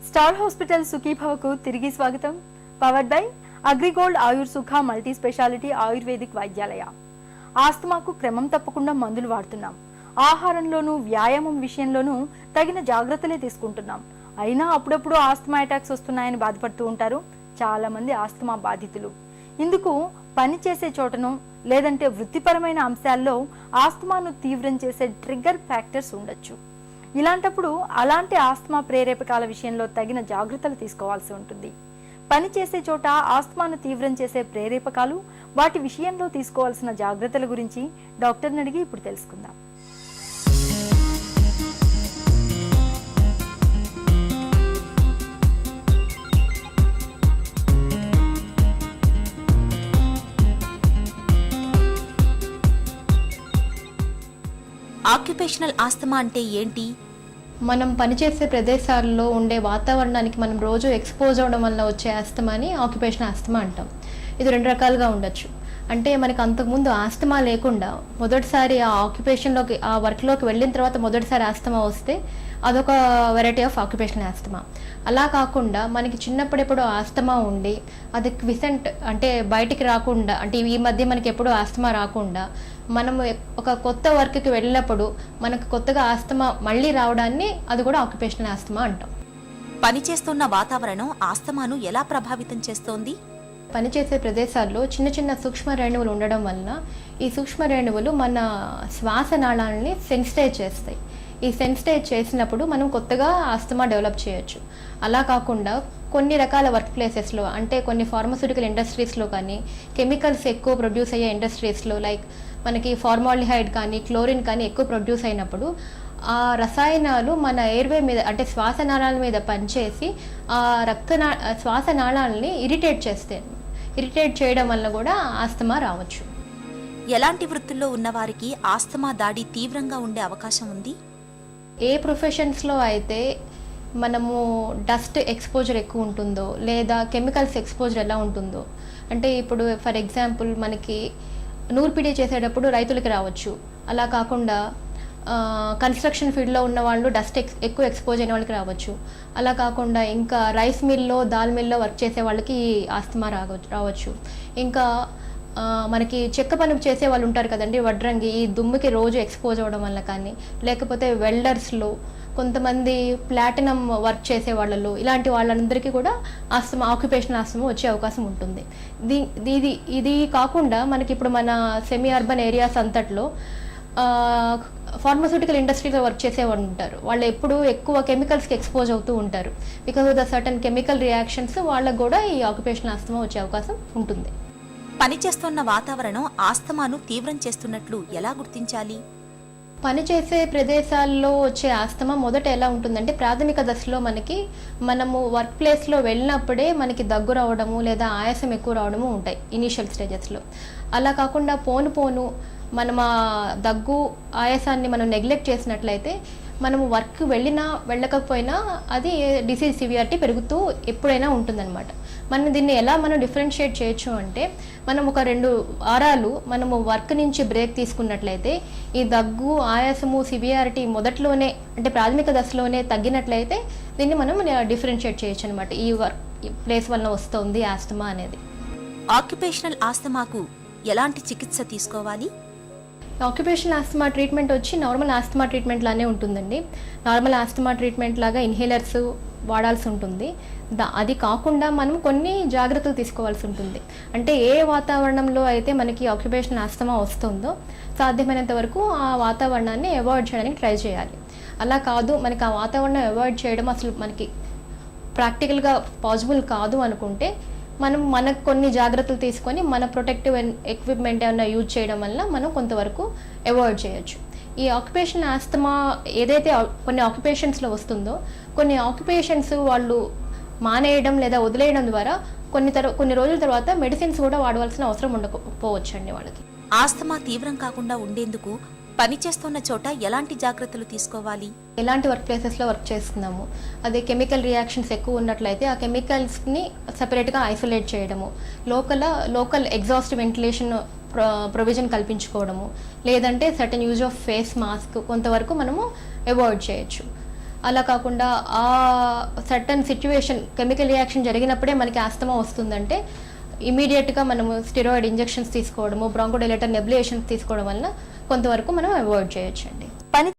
Star hospital సుఖీభవకు తిరిగి స్వాగతం. Powered by AgriGold ఆయుర్ సుఖ మల్టీ స్పెషాలిటీ ఆయుర్వేదిక్ వైద్యాలయ. ఆస్తమాకు క్రమం తప్పకుండా మందులు వాడుతున్నాం. ఆహారంలోనూ వ్యాయామం విషయంలోనూ తగిన జాగ్రత్తలే తీసుకుంటున్నాం. అయినా అప్పుడప్పుడు ఆస్తమా అటాక్స్ వస్తున్నాయని బాధపడుతూ ఉంటారు చాలా మంది ఆస్తమా బాధితులు. ఇందుకు పని చేసే చోటను లేదంటే వృత్తిపరమైన అంశాల్లో ఆస్తమాను తీవ్రం చేసే ట్రిగ్గర్ ఫ్యాక్టర్స్ ఉండొచ్చు. ఇలాంటప్పుడు అలాంటి ఆస్తమా ప్రేరేపకాల విషయంలో తగిన జాగ్రత్తలు తీసుకోవాల్సి ఉంటుంది. పని చేసే చోట ఆస్తమాను తీవ్రం చేసే ప్రేరేపకాలు, వాటి విషయంలో తీసుకోవాల్సిన జాగ్రత్తల గురించి డాక్టర్ని అడిగి ఇప్పుడు తెలుసుకుందాం. ఆక్యుపేషనల్ ఆస్తమా అంటే ఏంటి? మనం పనిచేసే ప్రదేశాల్లో ఉండే వాతావరణానికి మనం రోజు ఎక్స్పోజ్ అవ్వడం వల్ల వచ్చే ఆస్తమాని ఆక్యుపేషనల్ ఆస్తమా అంటాం. ఇది రెండు రకాలుగా ఉండొచ్చు. అంటే మనకు అంతకుముందు ఆస్తమా లేకుండా మొదటిసారి ఆ ఆక్యుపేషన్లోకి ఆ వర్క్లోకి వెళ్ళిన తర్వాత మొదటిసారి ఆస్తమా వస్తే అదొక వెరైటీ ఆఫ్ ఆక్యుపేషనల్ ఆస్తమా. అలా కాకుండా మనకి చిన్నప్పుడెప్పుడు ఆస్తమా ఉండి అది క్విసెంట్ అంటే బయటికి రాకుండా, అంటే ఈ మధ్య మనకి ఎప్పుడు ఆస్తమా రాకుండా మనం ఒక కొత్త వర్క్కి వెళ్ళినప్పుడు మనకు కొత్తగా ఆస్తమా మళ్ళీ రావడాన్ని అది కూడా ఆక్యుపేషనల్ ఆస్తమా అంటాం. పనిచేస్తున్న వాతావరణం ఆస్తమాను ఎలా ప్రభావితం చేస్తోంది? పనిచేసే ప్రదేశాల్లో చిన్న చిన్న సూక్ష్మ రేణువులు ఉండడం వలన ఈ సూక్ష్మ రేణువులు మన శ్వాస నాళాలని సెన్సిటైజ్ చేస్తాయి. ఈ సెన్సిటైజ్ చేసినప్పుడు మనం కొత్తగా ఆస్తమా డెవలప్ చేయొచ్చు. అలా కాకుండా కొన్ని రకాల వర్క్ ప్లేసెస్లో, అంటే కొన్ని ఫార్మస్యూటికల్ ఇండస్ట్రీస్లో కానీ కెమికల్స్ ఎక్కువ ప్రొడ్యూస్ అయ్యే ఇండస్ట్రీస్లో లైక్ మనకి ఫార్మాల్డిహైడ్ కానీ క్లోరిన్ కానీ ఎక్కువ ప్రొడ్యూస్ అయినప్పుడు ఆ రసాయనాలు మన ఎయిర్వే మీద అంటే శ్వాస నాళాల మీద పనిచేసి ఆ శ్వాస నాళాలని ఇరిటేట్ చేయడం వల్ల కూడా ఆస్తమా రావచ్చు. ఎలాంటి వృత్తుల్లో ఉన్నవారికి ఆస్తమా దాడి తీవ్రంగా ఉండే అవకాశం ఉంది? ఏ ప్రొఫెషన్స్లో అయితే మనము డస్ట్ ఎక్స్పోజర్ ఎక్కువ ఉంటుందో లేదా కెమికల్స్ ఎక్స్పోజర్ ఎలా ఉంటుందో, అంటే ఇప్పుడు ఫర్ ఎగ్జాంపుల్ మనకి నూర్పిడి చేసేటప్పుడు రైతులకి రావచ్చు. అలా కాకుండా కన్స్ట్రక్షన్ ఫీల్డ్లో ఉన్న వాళ్ళు డస్ట్ ఎక్కువ ఎక్స్పోజ్ అయిన వాళ్ళకి రావచ్చు. అలా కాకుండా ఇంకా రైస్ మిల్లో దాల్ మిల్లో వర్క్ చేసే వాళ్ళకి ఆస్తమా రావచ్చు. ఇంకా మనకి చెక్క పని చేసే వాళ్ళు ఉంటారు కదండి, వడ్రంగి, ఈ దుమ్ముకి రోజు ఎక్స్పోజ్ అవ్వడం వల్ల కానీ, లేకపోతే వెల్డర్స్లో కొంతమంది ప్లాటినం వర్క్ చేసే వాళ్ళలో, ఇలాంటి వాళ్ళందరికీ కూడా ఆస్తమా ఆక్యుపేషనల్ ఆస్తమా వచ్చే అవకాశం ఉంటుంది. ఇది కాకుండా మనకి ఇప్పుడు మన సెమీ అర్బన్ ఏరియాస్ అంతట్లో ఫార్మస్యూటికల్ ఇండస్ట్రీలో వర్క్ చేసేవాళ్ళు ఉంటారు. వాళ్ళు ఎప్పుడు ఎక్కువ కెమికల్స్కి ఎక్స్పోజ్ అవుతూ ఉంటారు. Because of the certain chemical reactions వాళ్ళకు కూడా ఈ ఆక్యుపేషనల్ ఆస్తమా వచ్చే అవకాశం ఉంటుంది. పనిచేస్తున్న వాతావరణం ఆస్తమాను తీవ్రం చేస్తున్నట్లు ఎలా గుర్తించాలి? పనిచేసే ప్రదేశాల్లో వచ్చే ఆస్తమా మొదట ఎలా ఉంటుందంటే, ప్రాథమిక దశలో మనము వర్క్ ప్లేస్లో వెళ్ళినప్పుడే మనకి దగ్గు రావడము లేదా ఆయాసం ఎక్కువ రావడము ఉంటాయి ఇనీషియల్ స్టేజెస్లో. అలా కాకుండా పోను మనం ఆ దగ్గు ఆయాసాన్ని మనం నెగ్లెక్ట్ చేసినట్లయితే మనము వర్క్ వెళ్ళకపోయినా అది డిసీజ్ సివియారిటీ పెరుగుతూ ఎప్పుడైనా ఉంటుందన్నమాట. దీన్ని ఎలా డిఫరెన్షియేట్ చేయొచ్చు అంటే, మనం ఒక 2 వారాలు మనము వర్క్ నుంచి బ్రేక్ తీసుకున్నట్లయితే ఈ దగ్గు ఆయాసము సివియారిటీ మొదట్లోనే అంటే ప్రాథమిక దశలోనే తగ్గినట్లయితే దీన్ని మనం డిఫరెన్షియేట్ చేయొచ్చు అనమాట. ఈ వర్క్ ప్లేస్ వలన వస్తుంది ఆస్తమా అనేది. ఆక్యుపేషనల్ ఆస్తమాకు ఎలాంటి చికిత్స తీసుకోవాలి? ఆక్యుపేషనల్ ఆస్తమా ట్రీట్మెంట్ వచ్చి నార్మల్ ఆస్తమా ట్రీట్మెంట్ లానే ఉంటుందండి. నార్మల్ ఆస్తమా ట్రీట్మెంట్ లాగా ఇన్హేలర్స్ వాడాల్సి ఉంటుంది. అది కాకుండా మనం కొన్ని జాగ్రత్తలు తీసుకోవాల్సి ఉంటుంది. అంటే ఏ వాతావరణంలో అయితే మనకి ఆక్యుపేషనల్ ఆస్తమా వస్తుందో సాధ్యమైనంత వరకు ఆ వాతావరణాన్ని అవాయిడ్ చేయడానికి ట్రై చేయాలి. అలా కాదు, మనకి ఆ వాతావరణం అవాయిడ్ చేయడం అసలు మనకి ప్రాక్టికల్గా పాసిబుల్ కాదు అనుకుంటే మనకు కొన్ని జాగ్రత్తలు తీసుకొని మన ప్రొటెక్టివ్ ఎక్విప్మెంట్ ఏమైనా యూజ్ చేయడం వల్ల మనం కొంతవరకు అవాయిడ్ చేయొచ్చు. ఈ ఆక్యుపేషనల్ ఆస్తమా ఏదైతే కొన్ని ఆక్యుపేషన్స్లో వస్తుందో, కొన్ని ఆక్యుపేషన్స్ వాళ్ళు మానేయడం లేదా వదిలేయడం ద్వారా కొన్ని రోజుల తర్వాత మెడిసిన్స్ కూడా వాడవలసిన అవసరం ఉండకపోవచ్చు అండి వాళ్ళకి. ఆస్తమా తీవ్రం కాకుండా ఉండేందుకు పనిచేస్తున్న చోట ఎలాంటి జాగ్రత్తలు తీసుకోవాలి? ఎలాంటి వర్క్ ప్లేసెస్లో వర్క్ చేస్తున్నాము, అదే కెమికల్ రియాక్షన్స్ ఎక్కువ ఉన్నట్లయితే ఆ కెమికల్స్ని సెపరేట్గా ఐసోలేట్ చేయడము, లోకల్ ఎగ్జాస్ట్ వెంటిలేషన్ ప్రొవిజన్ కల్పించుకోవడము, లేదంటే certain use of face mask కొంతవరకు మనము అవాయిడ్ చేయొచ్చు. అలా కాకుండా ఆ సర్టన్ సిచ్యువేషన్ కెమికల్ రియాక్షన్ జరిగినప్పుడే మనకి ఆస్తమా వస్తుందంటే ఇమీడియట్గా మనము స్టెరాయిడ్ ఇంజెక్షన్స్ తీసుకోవడము, బ్రాంకోడైలేటర్ నెబులేషన్స్ తీసుకోవడం వలన కొంతవరకు మనం అవాయిడ్ చేయొచ్చండి. పని